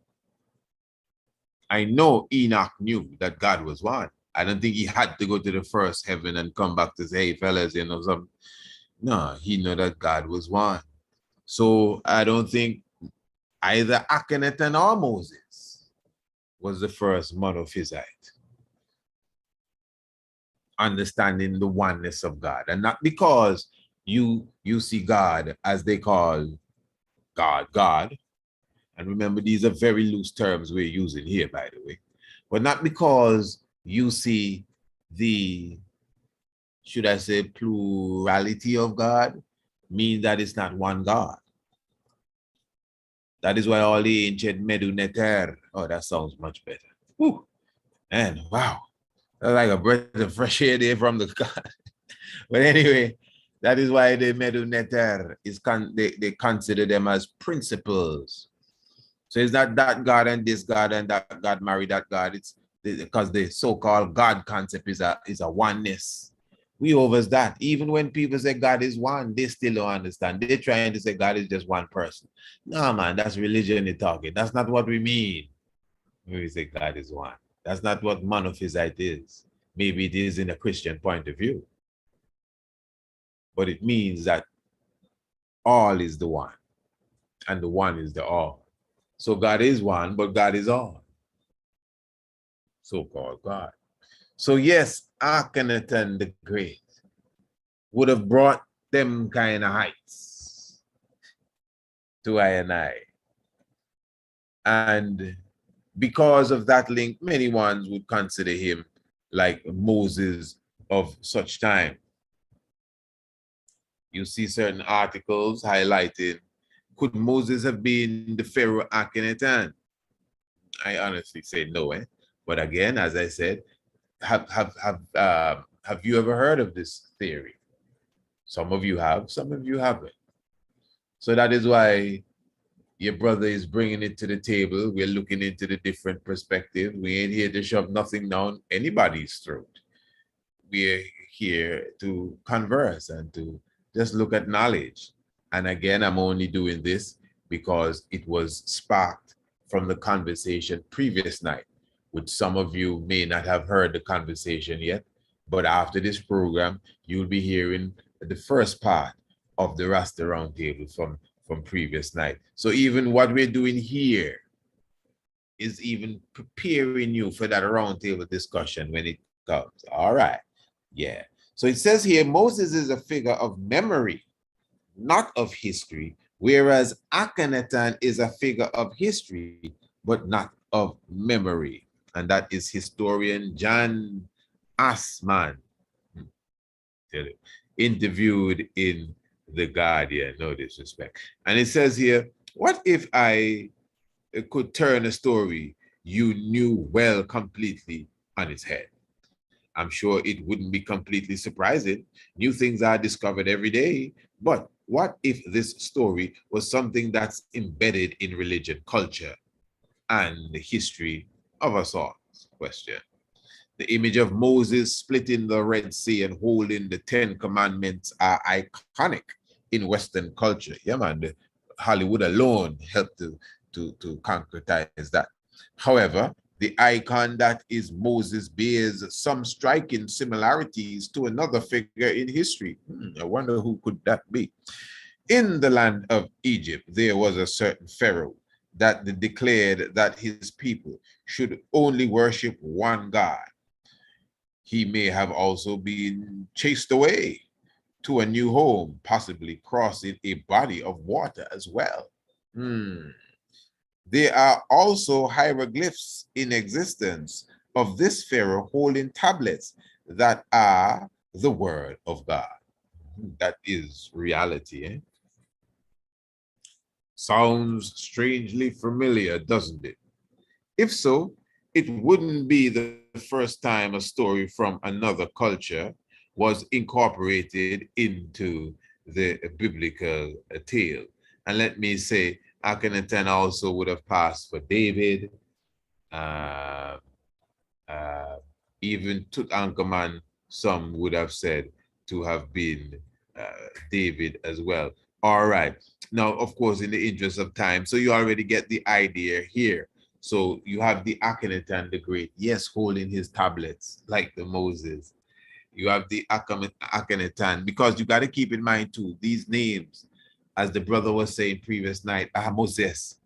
I know Enoch knew that God was one. I don't think he had to go to the first heaven and come back to say, hey, fellas, you know, something. No, he knew that God was one. So I don't think either Akhenaten or Moses was the first monophysite, understanding the oneness of God. And not because you see God as they call God. And remember, these are very loose terms we're using here, by the way. But not because you see the, should I say, plurality of God, means that it's not one God. That is why all the ancient Meduneter, oh, that sounds much better. Whew. And wow, that's like a breath of fresh air there from the God. But anyway, that is why the Meduneter is they consider them as principles. So it's not that God and this God and that God marry that God. It's because the so-called God concept is a oneness. We overs that. Even when people say God is one, they still don't understand. They're trying to say God is just one person. No, man, that's religion you're talking. That's not what we mean when we say God is one. That's not what monophysite is. Maybe it is in a Christian point of view. But it means that all is the one, and the one is the all. So God is one, but God is all. So-called God. So yes, Akhenaten the Great would have brought them kind of heights to I and I. And because of that link, many ones would consider him like Moses of such time. You see certain articles highlighting, could Moses have been the Pharaoh Akhenaten? I honestly say no, eh? But again, as I said, have you ever heard of this theory? Some of you have, some of you haven't. So that is why your brother is bringing it to the table. We're looking into the different perspective. We ain't here to shove nothing down anybody's throat. We're here to converse and to just look at knowledge. And again, I'm only doing this because it was sparked from the conversation previous night, which some of you may not have heard the conversation yet. But after this program, you'll be hearing the first part of the Rasta Roundtable from previous night. So even what we're doing here is even preparing you for that roundtable discussion when it comes. All right. Yeah. So it says here, Moses is a figure of memory, not of history, whereas Akhenaten is a figure of history, but not of memory. And that is historian John Assman, interviewed in The Guardian, no disrespect. And it says here, what if I could turn a story you knew well completely on its head? I'm sure it wouldn't be completely surprising. New things are discovered every day. But what if this story was something that's embedded in religion, culture, and the history of us all? Question. The image of Moses splitting the Red Sea and holding the 10 Commandments are iconic in Western culture. Yeah, man, Hollywood alone helped to concretize that. However, the icon that is Moses bears some striking similarities to another figure in history. I wonder who could that be? In the land of Egypt, there was a certain Pharaoh that declared that his people should only worship one God. He may have also been chased away to a new home, possibly crossing a body of water as well. There are also hieroglyphs in existence of this Pharaoh holding tablets that are the word of God. That is reality, eh? Sounds strangely familiar, doesn't it? If so, it wouldn't be the first time a story from another culture was incorporated into the biblical tale. And let me say, Akhenaten also would have passed for David. Uh, uh, Even Tutankhamun, some would have said to have been David as well. All right. Now, of course, in the interest of time, so you already get the idea here. So you have the Akhenaten the Great, yes, holding his tablets like the Moses. You have the Akhenaten, because you got to keep in mind too, these names, as the brother was saying previous night, are Moses,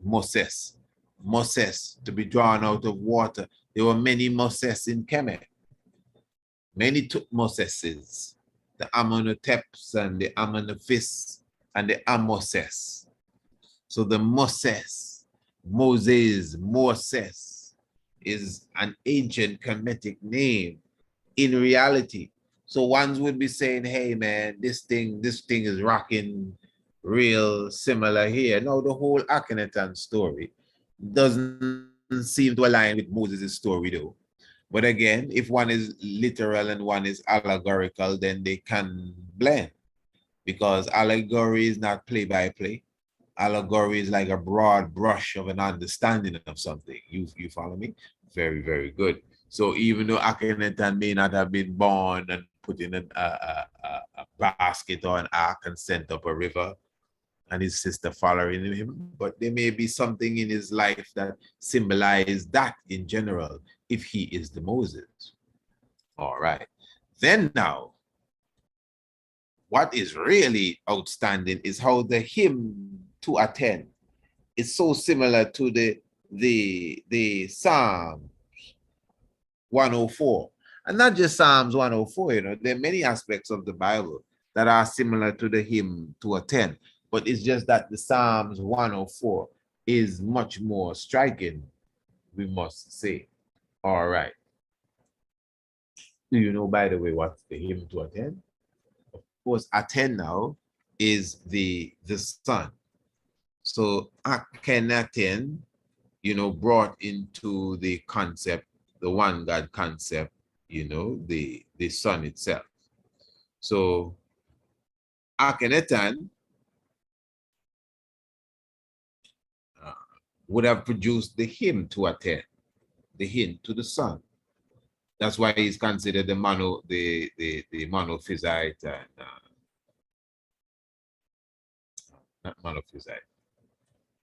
Moses, Moses, to be drawn out of water. There were many Moses in Kemet, many Moses, the Amenhoteps and the Amenhophis and the Amoses. So the Moses, Moses is an ancient Kemetic name in reality. So ones would be saying, hey man, this thing is rocking real similar here. No, the whole Akhenaten story doesn't seem to align with Moses' story though. But again, if one is literal and one is allegorical, then they can blend, because allegory is not play by play. Allegory is like a broad brush of an understanding of something. You follow me? Very, very good. So even though Akhenaten may not have been born and put in a basket or an ark and sent up a river, and his sister following him, but there may be something in his life that symbolizes that in general, if he is the Moses. All right. Then now, what is really outstanding is how the hymn to Aten is so similar to the Psalms 104. And not just Psalms 104, you know, there are many aspects of the Bible that are similar to the hymn to Aten, but it's just that the Psalms 104 is much more striking, we must say. All right. Do you know, by the way, what's the hymn to Aten? Of course, Aten now is the sun. So Akhenaten, you know, brought into the concept, the one God concept, you know, the sun itself. So Akhenaten would have produced the hymn to Aten, the hymn to the sun. That's why he's considered the monophysite and not monophysite.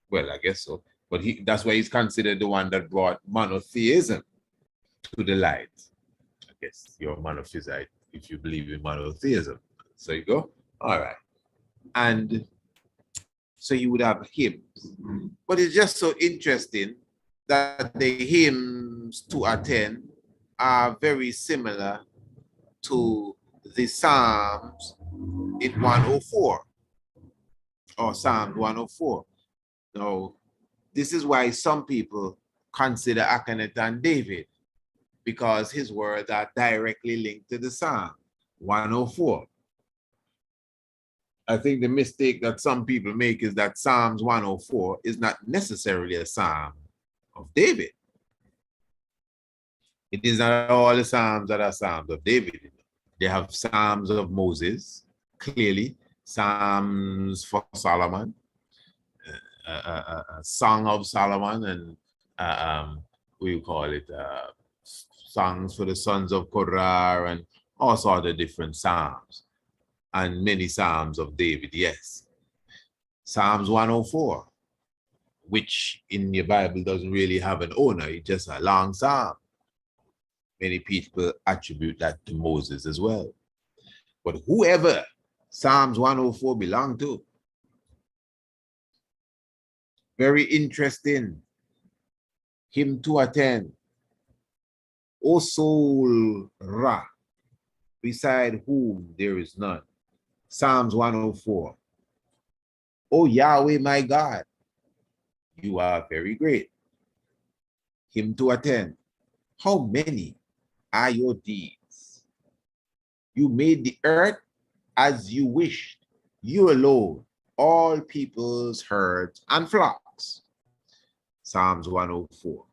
Well, I guess so. But that's why he's considered the one that brought monotheism to the light. I guess you're a monophysite if you believe in monotheism. So you go. All right. And so you would have hymns. But it's just so interesting that the hymns to Aten are very similar to the Psalms in 104, or Psalm 104. Now, this is why some people consider Akhenaten David, because his words are directly linked to the Psalm 104. I think the mistake that some people make is that Psalms 104 is not necessarily a Psalm of David. It is not all the Psalms that are Psalms of David. They have Psalms of Moses, clearly, Psalms for Solomon, a Song of Solomon, and what do you call it, songs for the sons of Korah, and all sorts of different Psalms, and many Psalms of David, yes. Psalms 104, which in your Bible doesn't really have an owner, it's just a long psalm. Many people attribute that to Moses as well. But whoever Psalms 104 belonged to, very interesting. Hymn to Aten. O soul Ra, beside whom there is none. Psalms 104. O Yahweh, my God, you are very great. Hymn to Aten. How many are your deeds? You made the earth as you wished, you alone, all peoples, herds, and flocks. Psalms 104.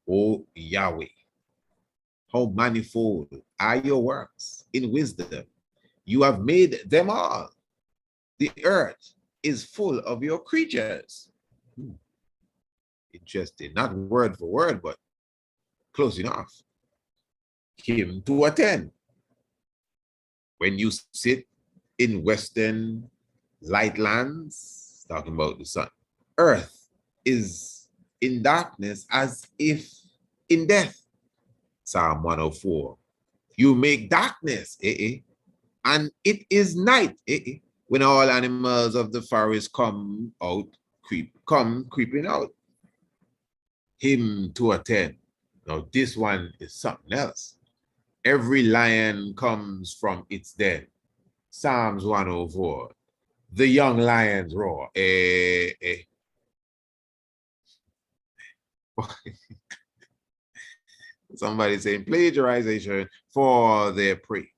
O Yahweh, how manifold are your works in wisdom. You have made them all. The earth is full of your creatures. Interesting. Not word for word, but close enough. Hymn to attend. When you sit in western light lands, talking about the sun, earth is in darkness as if in death. Psalm 104. You make darkness, and it is night, when all animals of the forest come creeping out. Hymn to attend. Now this one is something else. Every lion comes from its den. Psalms 104. The young lions roar. Somebody saying plagiarization for their prey.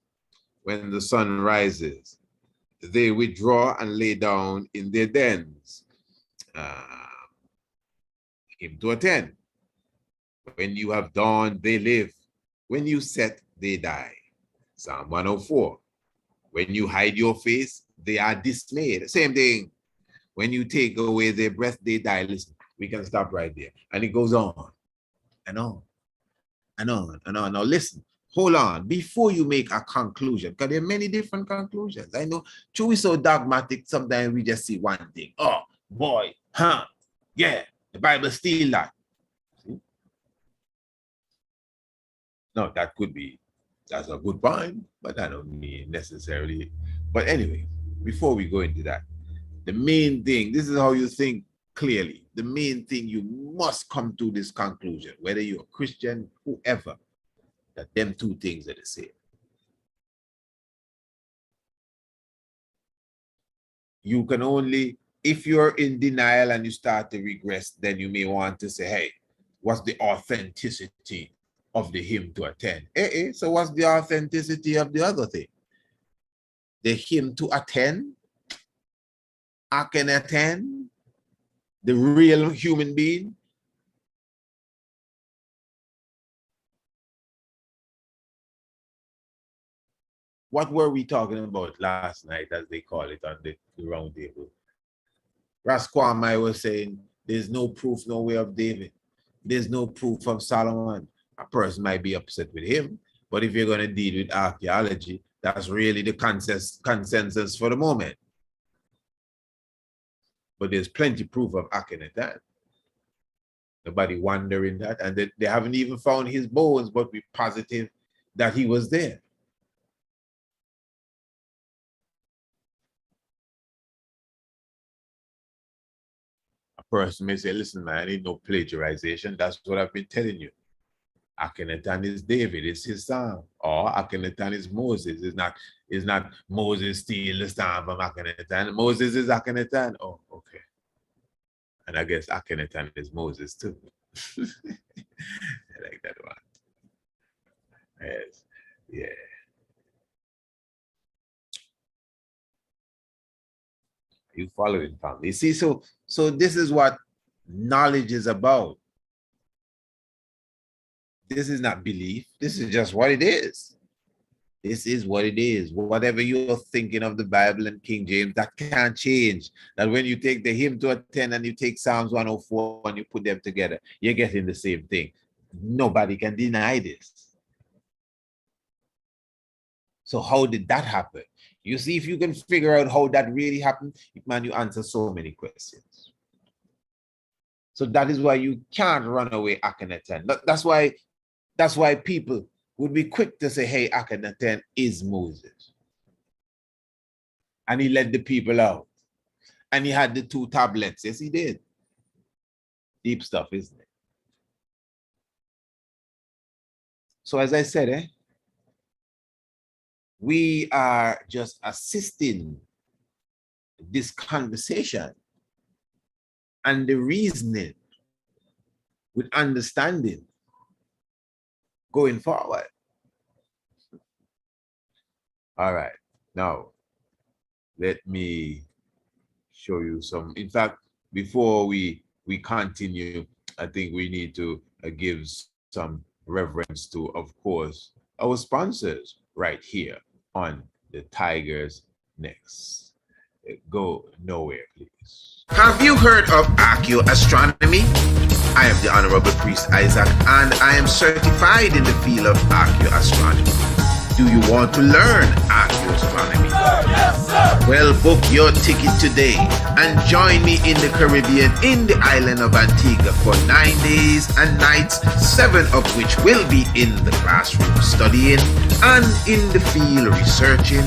When the sun rises, they withdraw and lay down in their dens. Hymn to attend. When you have dawned, they live. When you set, they die. Psalm 104. When you hide your face, they are dismayed. Same thing. When you take away their breath, they die. Listen, we can stop right there. And it goes on and on and on and on. Now listen, hold on. Before you make a conclusion, because there are many different conclusions. I know, we're so dogmatic, sometimes we just see one thing. Oh, boy, yeah, the Bible steal that. No, that could be, that's a good point, but I don't mean necessarily. But anyway, before we go into that, the main thing, this is how you think clearly. The main thing, you must come to this conclusion, whether you're a Christian, whoever, that them two things are the same. You can only, if you're in denial and you start to regress, then you may want to say, hey, what's the authenticity of the hymn to attend? So what's the authenticity of the other thing? The hymn to attend, Akhenaten, the real human being. What were we talking about last night, as they call it on the round table? Ras was saying, there's no proof, no way of David. There's no proof of Solomon. A person might be upset with him, but if you're going to deal with archaeology, that's really the consensus for the moment. But there's plenty proof of Akhenaten. Nobody wondering that. And they haven't even found his bones, but we're positive that he was there. A person may say, listen, man, I need no plagiarization. That's what I've been telling you. Akhenaten is David, it's his psalm. Or Akhenaten is Moses. It's not Moses steal the psalm from Akhenaten. Moses is Akhenaten. Oh, okay. And I guess Akhenaten is Moses too. I like that one. Yes. Yeah. You following, family. See, so this is what knowledge is about. This is not belief. This is just what it is. This is what it is. Whatever you're thinking of the Bible and King James, that can't change. That when you take the hymn to attend and you take Psalms 104 and you put them together, you're getting the same thing. Nobody can deny this. So how did that happen? You see, if you can figure out how that really happened, man, you answer so many questions. So that is why you can't run away Akhenaten. That's why people would be quick to say, hey, Akhenaten is Moses. And he led the people out. And he had the 2 tablets. Yes, he did. Deep stuff, isn't it? So as I said, we are just assisting this conversation and the reasoning with understanding going forward. All right, now let me show you some. In fact, before we continue, I think we need to give some reverence to, of course, our sponsors right here on the Tiger's Next. Go nowhere, please. Have you heard of Archeoastronomy? I am the Honorable Priest Isaac, and I am certified in the field of Archeoastronomy. Do you want to learn Archeoastronomy? Yes, sir. Well, book your ticket today and join me in the Caribbean in the island of Antigua for 9 days and nights, 7 of which will be in the classroom studying and in the field researching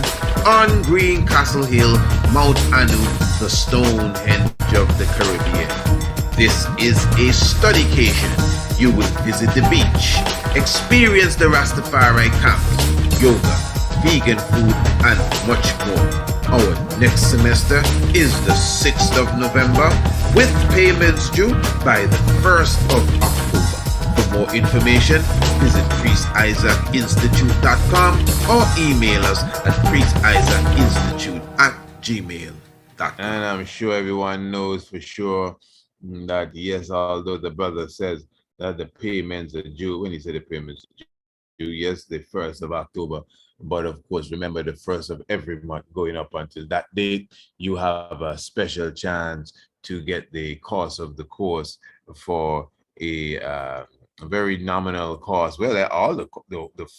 on Green Castle Hill, Mount Anu, the Stonehenge of the Caribbean. This is a studycation. You will visit the beach, experience the Rastafari camps, yoga, vegan food, and much more. Our next semester is the 6th of November, with payments due by the 1st of October. For more information, visit priestisaacinstitute.com or email us at priestisaacinstitute@gmail.com. And I'm sure everyone knows for sure that, yes, although the brother says that the payments are due, when he said the payments are due, yes, the 1st of October, but of course, remember the 1st of every month going up until that date, you have a special chance to get the cost of the course for a very nominal cost. Well, all the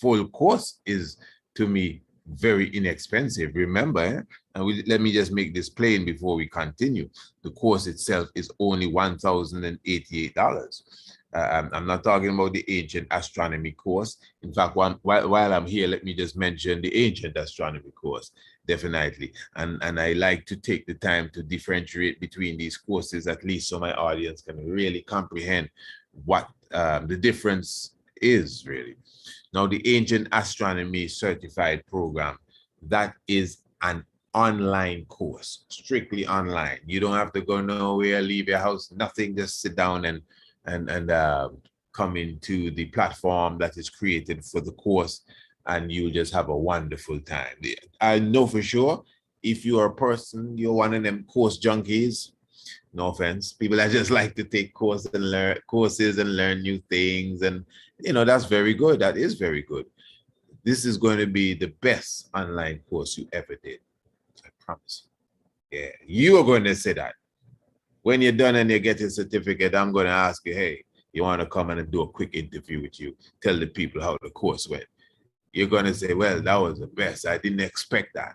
full course is, to me, very inexpensive. Remember, and let me just make this plain before we continue. The course itself is only $1,088. I'm not talking about the ancient astronomy course. In fact, while I'm here, let me just mention the ancient astronomy course, definitely. And I like to take the time to differentiate between these courses, at least so my audience can really comprehend what the difference is, really. Now, the ancient astronomy certified program, that is an online course, strictly online. You don't have to go nowhere, leave your house, nothing, just sit down and come into the platform that is created for the course, and you just have a wonderful time. I know for sure, if you're a person, you're one of them course junkies, no offense, people that just like to take courses and learn new things, and that's very good. That is very good. This is going to be the best online course you ever did. I promise you. Yeah, you are going to say that. When you're done and you get your certificate, I'm going to ask you, hey, you want to come and do a quick interview with you, tell the people how the course went. You're going to say, well, that was the best. I didn't expect that.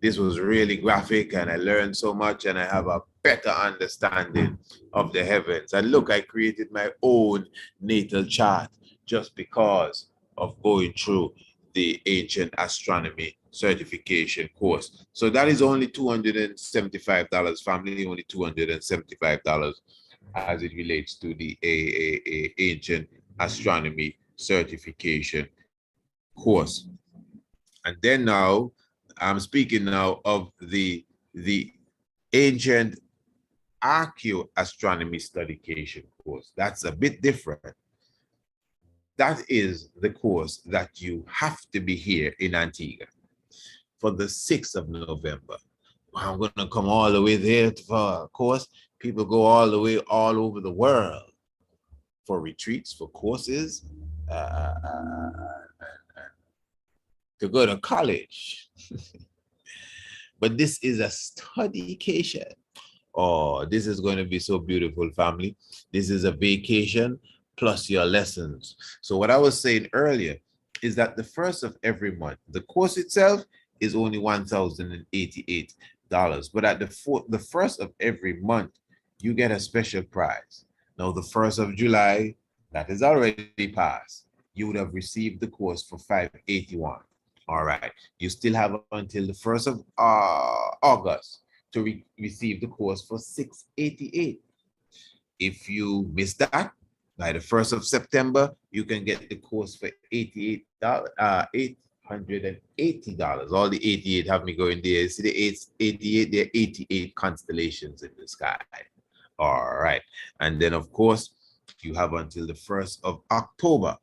This was really graphic, and I learned so much, and I have a better understanding of the heavens. And look, I created my own natal chart just because of going through the ancient astronomy certification course. So that is only $275, family, only $275 as it relates to the ancient astronomy certification course. And then now, I'm speaking now of the ancient archaeoastronomy studication course. That's a bit different. That is the course that you have to be here in Antigua for the 6th of November. I'm going to come all the way there for a course. People go all the way all over the world for retreats, for courses, to go to college. But this is a studycation. Oh, this is going to be so beautiful, family. This is a vacation plus your lessons. So what I was saying earlier is that the 1st of every month, the course itself is only $1,088. But at the 1st of every month, you get a special prize. Now, the 1st of July, that is already passed. You would have received the course for $581. All right. You still have until the 1st of August to receive the course for $688. If you miss that, by the 1st of September, you can get the course for $880. All the 88 have me going there. See the 88, there are 88 constellations in the sky. All right. And then, of course, you have until the 1st of October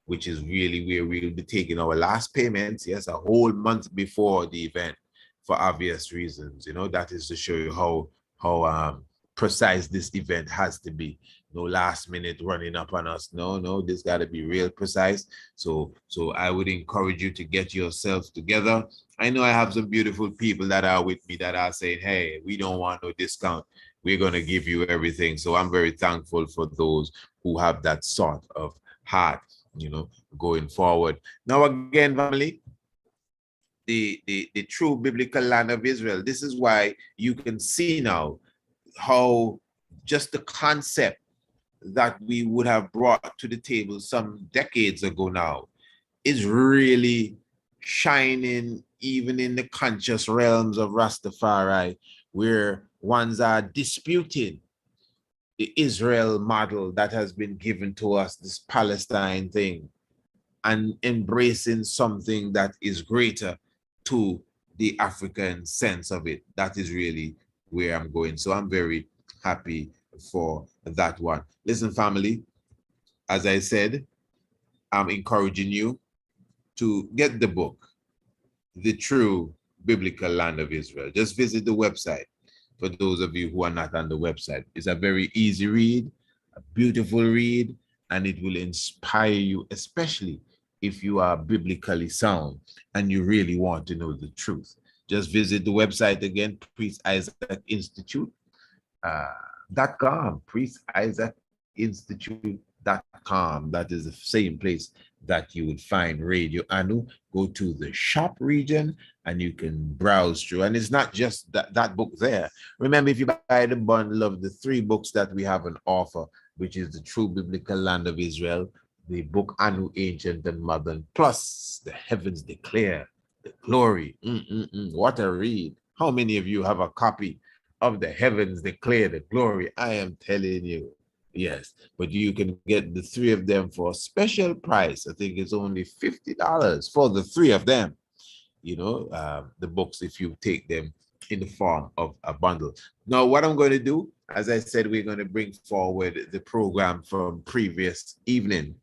which is really where we'll be taking our last payments, yes, a whole month before the event for obvious reasons. You know, that is to show you how precise this event has to be. No last minute running up on us. No, this got to be real precise. So I would encourage you to get yourselves together. I know I have some beautiful people that are with me that are saying, hey, we don't want no discount. We're going to give you everything. So I'm very thankful for those who have that sort of heart, you know, going forward. Now, again, family, the true biblical land of Israel. This is why you can see now how just the concept that we would have brought to the table some decades ago now is really shining even in the conscious realms of Rastafari, where ones are disputing the Israel model that has been given to us, this Palestine thing, and embracing something that is greater to the African sense of it. That is really where I'm going. So I'm very happy for that one. Listen, family, as I said, I'm encouraging you to get the book, The True Biblical Land of Israel. Just visit the website for those of you who are not on the website. It's a very easy read, a beautiful read, and it will inspire you, especially if you are biblically sound and you really want to know the truth. Just visit the website again, Priest Isaac Institute. .com, Priest Isaac Institute.com. That is the same place that you would find Radio Anu. Go to the shop region and you can browse through. And it's not just that book there. Remember, if you buy the bundle of the 3 books that we have on offer, which is The True Biblical Land of Israel, the book Anu, Ancient and Modern, plus The Heavens Declare the Glory. What a read. How many of you have a copy of The Heavens Declare the Glory? I am telling you, yes. But you can get the 3 of them for a special price. I think it's only $50 for the 3 of them. You know, the books, if you take them in the form of a bundle. Now, what I'm going to do, as I said, we're going to bring forward the program from previous evening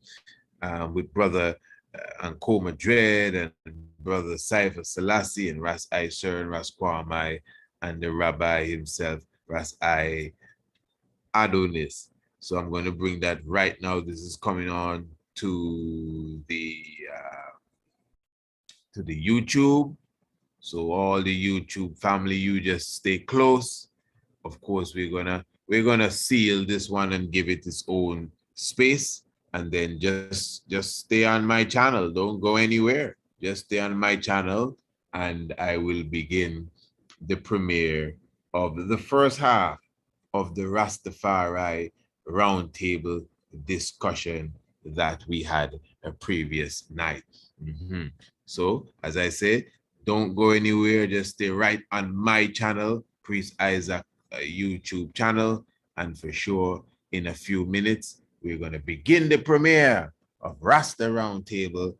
with Brother Anko Madrid and Brother Cypher Selassie and Ras Eisern, Ras Kwamai, and the Rabbi himself, Ras Adonis. So I'm going to bring that right now. This is coming on to the YouTube. So all the YouTube family, you just stay close. Of course, we're gonna seal this one and give it its own space, and then just stay on my channel. Don't go anywhere. Just stay on my channel, and I will begin the premiere of the first half of the Rastafari roundtable discussion that we had a previous night. So, as I said, don't go anywhere. Just stay right on my channel, Priest Isaac YouTube channel. And for sure, in a few minutes, we're going to begin the premiere of Rasta Roundtable